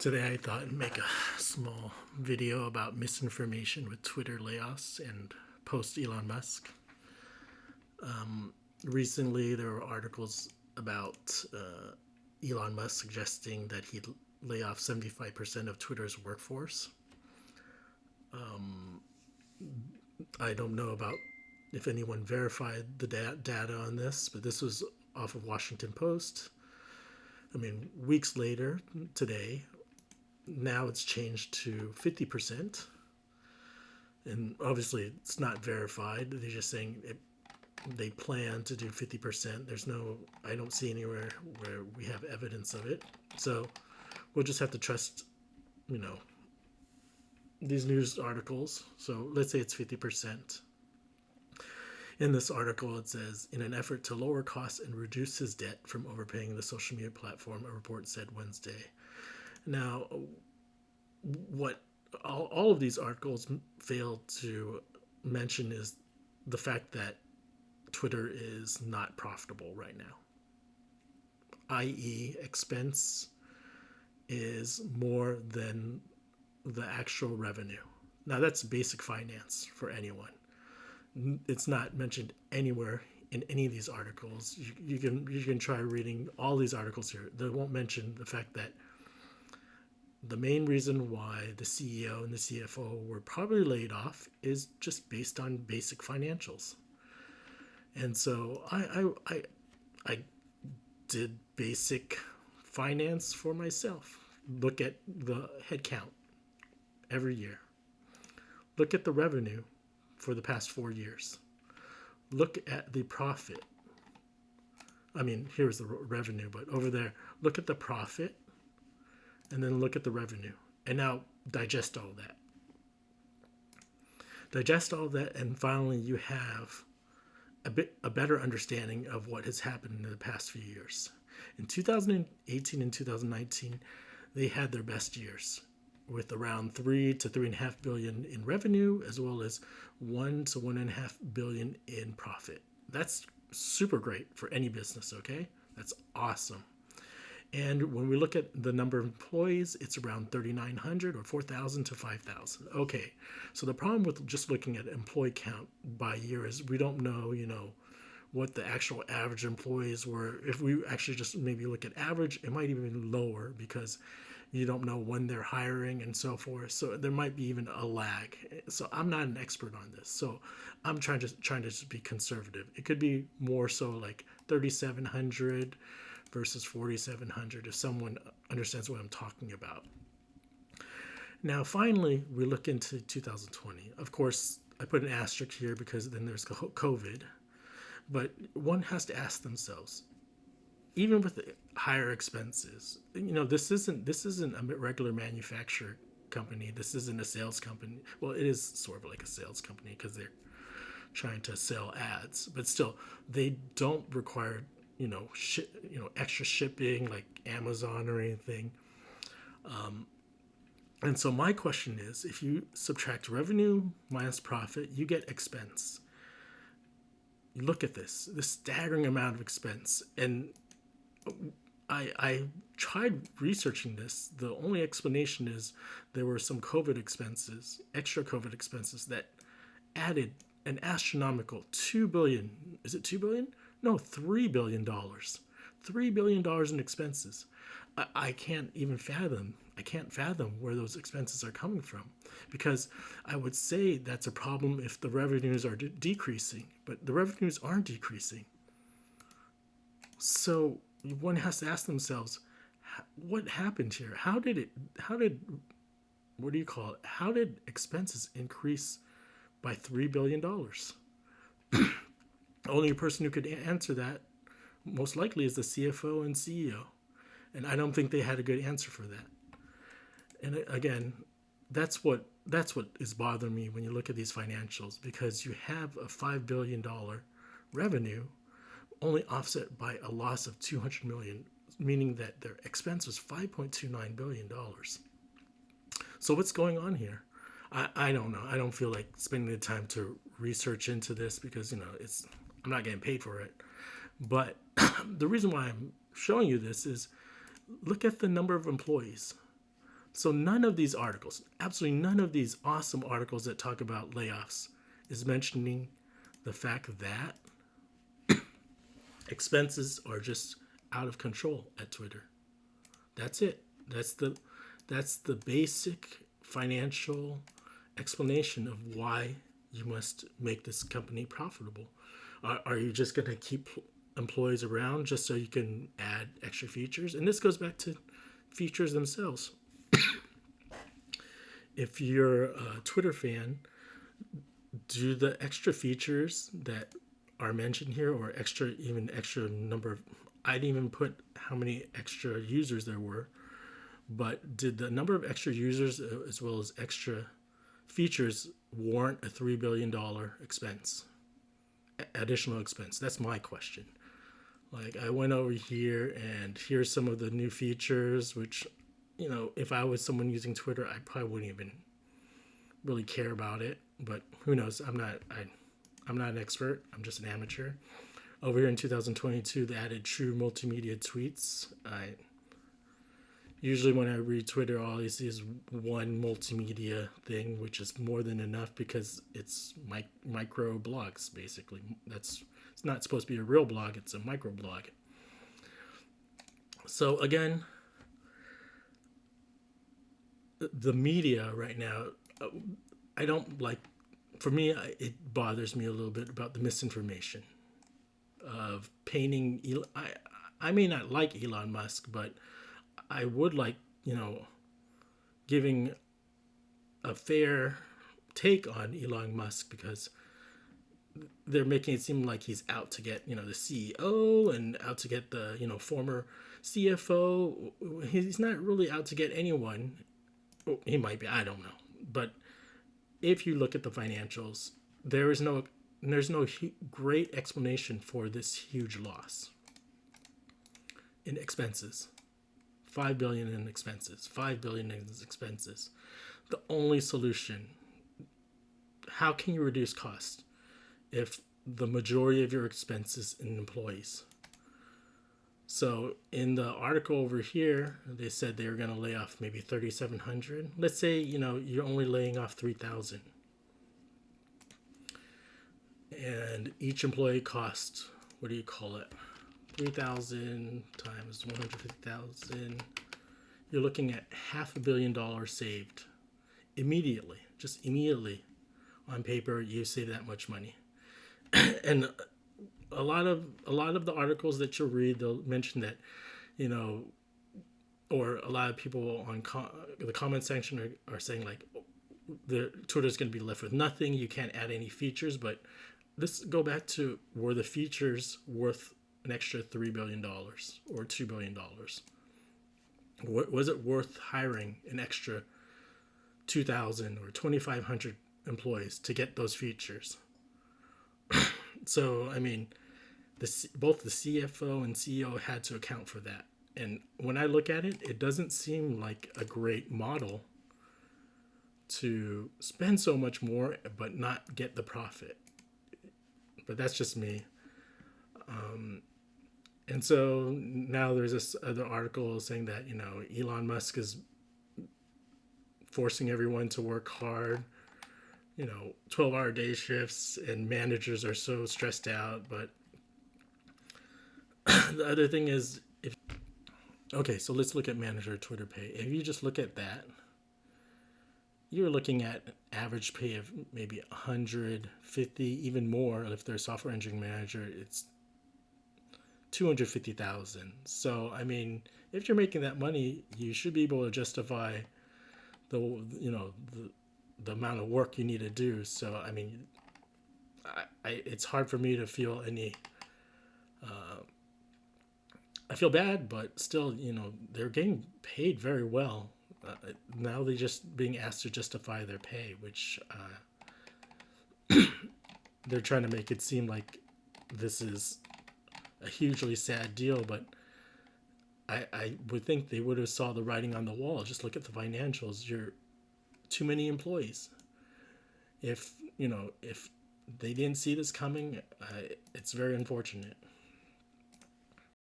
Today I thought I'd make a small video about misinformation with Twitter layoffs and post Elon Musk. Recently, there were articles about Elon Musk suggesting that he'd lay off 75% of Twitter's workforce. I don't know about if anyone verified the data on this, but this was off of Washington Post. I mean, weeks later, today, now it's changed to 50%. And obviously, it's not verified. They're just saying they plan to do 50%. I don't see anywhere where we have evidence of it. So we'll just have to trust, you know, these news articles. So let's say it's 50%. In this article, it says, in an effort to lower costs and reduce his debt from overpaying the social media platform, a report said Wednesday. Now, what all of these articles fail to mention is the fact that Twitter is not profitable right now, i.e., expense is more than the actual revenue. Now, that's basic finance for anyone. It's not mentioned anywhere in any of these articles. You can try reading all these articles here. They won't mention the fact that the main reason why the CEO and the CFO were probably laid off is just based on basic financials. And so I did basic finance for myself. Look at the headcount every year. Look at the revenue for the past 4 years. Look at the profit. I mean, here's the revenue, but over there, look at the profit and then look at the revenue. And now digest all that. Digest all that, and finally you have a better understanding of what has happened in the past few years. In 2018 and 2019, they had their best years with around 3 to 3.5 billion in revenue, as well as 1 to 1.5 billion in profit. That's super great for any business, okay? That's awesome. And when we look at the number of employees, it's around 3,900 or 4,000 to 5,000. Okay, so the problem with just looking at employee count by year is we don't know, what the actual average employees were. If we actually just maybe look at average, it might even be lower because you don't know when they're hiring and so forth. So there might be even a lag. So I'm not an expert on this. So I'm trying to just be conservative. It could be more so like 3,700 versus 4,700 if someone understands what I'm talking about. Now, finally, we look into 2020. Of course, I put an asterisk here because then there's COVID. But one has to ask themselves, even with the higher expenses, this isn't a regular manufacturer company. This isn't a sales company. Well, it is sort of like a sales company because they're trying to sell ads, but still, they don't require extra shipping like Amazon or anything. And so my question is, if you subtract revenue minus profit, you get expense. You look at this staggering amount of expense. And I tried researching this. The only explanation is there were some COVID expenses, extra COVID expenses that added an astronomical $2 billion. Is it $2 billion? No, $3 billion. $3 billion in expenses. I can't even fathom. I can't fathom where those expenses are coming from, because I would say that's a problem if the revenues are decreasing, but the revenues aren't decreasing. So one has to ask themselves, what happened here? How did expenses increase by $3 billion? Only person who could answer that most likely is the CFO and CEO. And I don't think they had a good answer for that. And again, that's what is bothering me when you look at these financials, because you have a $5 billion revenue only offset by a loss of $200 million, meaning that their expense was $5.29 billion. So what's going on here? I don't know. I don't feel like spending the time to research into this because, I'm not getting paid for it. But the reason why I'm showing you this is look at the number of employees. So none of these articles, absolutely none of these awesome articles that talk about layoffs, is mentioning the fact that expenses are just out of control at Twitter. That's it. That's the basic financial explanation of why you must make this company profitable. Are you just going to keep employees around just so you can add extra features? And this goes back to features themselves. If you're a Twitter fan, do the extra features that are mentioned here, or extra number of, I didn't even put how many extra users there were, but did the number of extra users as well as extra features warrant a $3 billion expense, additional expense? That's my question. Like, I went over here and here's some of the new features, which, if I was someone using Twitter, I probably wouldn't even really care about it. But who knows? I'm not an expert. I'm just an amateur. Over here in 2022, they added true multimedia tweets. Usually when I read Twitter, all I see is one multimedia thing, which is more than enough because it's micro blogs, basically. It's not supposed to be a real blog, it's a micro blog. So again, the media right now, I don't like, for me, it bothers me a little bit about the misinformation of painting. I may not like Elon Musk, but I would like, giving a fair take on Elon Musk, because they're making it seem like he's out to get, the CEO and out to get the, former CFO. He's not really out to get anyone. He might be, I don't know. But if you look at the financials, there's no great explanation for this huge loss in expenses. $5 billion in expenses, $5 billion in expenses. The only solution, how can you reduce cost if the majority of your expenses in employees? So in the article over here, they said they were going to lay off maybe 3,700. Let's say, you're only laying off 3,000. And each employee costs, what do you call it? 3,000 times 150,000. You're looking at $500 million saved immediately. Just immediately, on paper, you save that much money. And a lot of the articles that you'll read, they'll mention that, or a lot of people on the comment section are saying like, the Twitter's going to be left with nothing. You can't add any features. But let's go back to, were the features worth an extra $3 billion or $2 billion? Was it worth hiring an extra 2,000 or 2,500 employees to get those features? So, I mean, both the CFO and CEO had to account for that. And when I look at it, it doesn't seem like a great model to spend so much more but not get the profit. But that's just me. And so now there's this other article saying that, Elon Musk is forcing everyone to work hard, 12-hour day shifts, and managers are so stressed out. But the other thing is, so let's look at manager Twitter pay. If you just look at that, you're looking at an average pay of maybe 150, even more. If they're a software engineering manager, it's 250,000. So, I mean, if you're making that money, you should be able to justify the amount of work you need to do. So, I mean, it's hard for me to feel any. I feel bad, but still, they're getting paid very well. Now they're just being asked to justify their pay, which they're trying to make it seem like this is a hugely sad deal. But I would think they would have saw the writing on the wall. Just look at the financials. You're too many employees. If they didn't see this coming, it's very unfortunate.